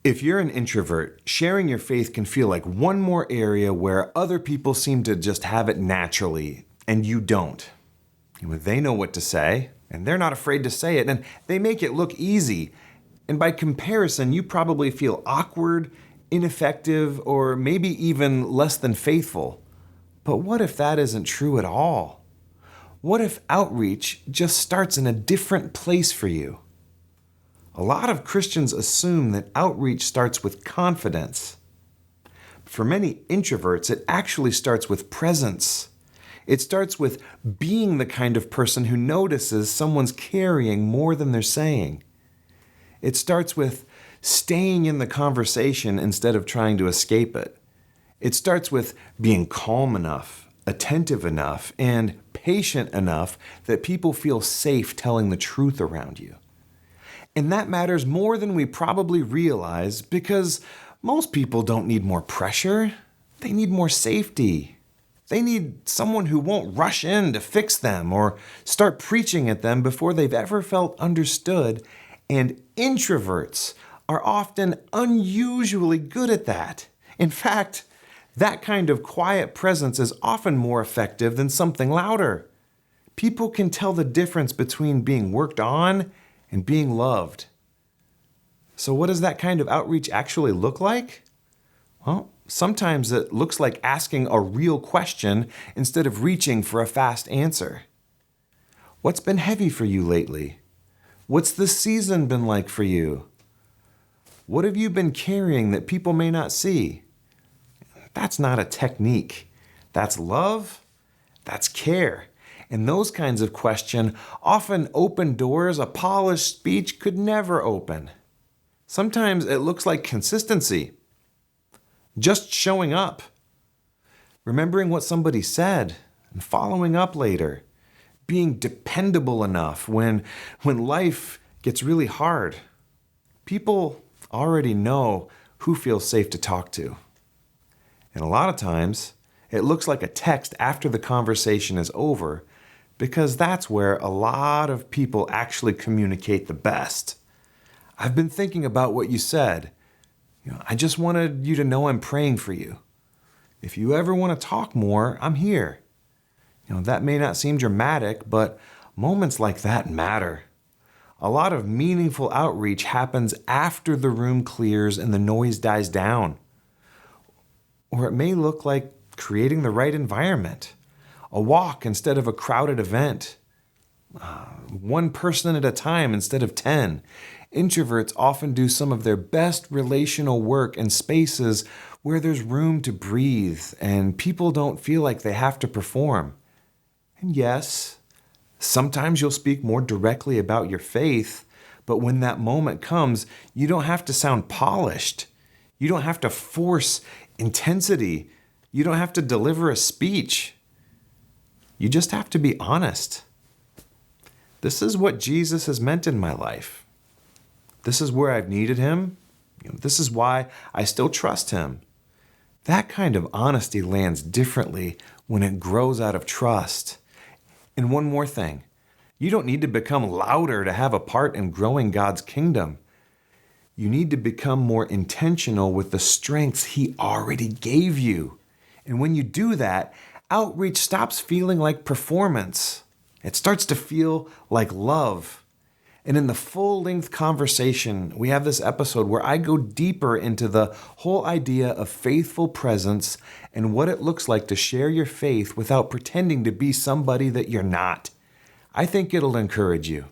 If you're an introvert, sharing your faith can feel like one more area where other people seem to just have it naturally, and you don't. They know what to say, and they're not afraid to say it, and they make it look easy. And by comparison, you probably feel awkward, ineffective, or maybe even less than faithful. But what if that isn't true at all? What if outreach just starts in a different place for you? A lot of Christians assume that outreach starts with confidence. For many introverts, it actually starts with presence. It starts with being the kind of person who notices someone's carrying more than they're saying. It starts with staying in the conversation instead of trying to escape it. It starts with being calm enough, attentive enough, and patient enough that people feel safe telling the truth around you. And that matters more than we probably realize because most people don't need more pressure. They need more safety. They need someone who won't rush in to fix them or start preaching at them before they've ever felt understood. And introverts are often unusually good at that. In fact, that kind of quiet presence is often more effective than something louder. People can tell the difference between being worked on and being loved. So what does that kind of outreach actually look like? Well, sometimes it looks like asking a real question instead of reaching for a fast answer. What's been heavy for you lately? What's the season been like for you? What have you been carrying that people may not see? That's not a technique. That's love. That's care. And those kinds of questions often open doors a polished speech could never open. Sometimes it looks like consistency. Just showing up. Remembering what somebody said and following up later. Being dependable enough when life gets really hard. People already know who feels safe to talk to. And a lot of times, it looks like a text after the conversation is over because that's where a lot of people actually communicate the best. I've been thinking about what you said. I just wanted you to know I'm praying for you. If you ever want to talk more, I'm here. That may not seem dramatic, but moments like that matter. A lot of meaningful outreach happens after the room clears and the noise dies down. Or it may look like creating the right environment. A walk instead of a crowded event. One person at a time instead of 10. Introverts often do some of their best relational work in spaces where there's room to breathe and people don't feel like they have to perform. And yes, sometimes you'll speak more directly about your faith, but when that moment comes, you don't have to sound polished. You don't have to force intensity. You don't have to deliver a speech. You just have to be honest. This is what Jesus has meant in my life. This is where I've needed him. This is why I still trust him. That kind of honesty lands differently when it grows out of trust. And one more thing, you don't need to become louder to have a part in growing God's kingdom. You need to become more intentional with the strengths he already gave you. And when you do that, outreach stops feeling like performance. It starts to feel like love. And in the full-length conversation, we have this episode where I go deeper into the whole idea of faithful presence and what it looks like to share your faith without pretending to be somebody that you're not. I think it'll encourage you.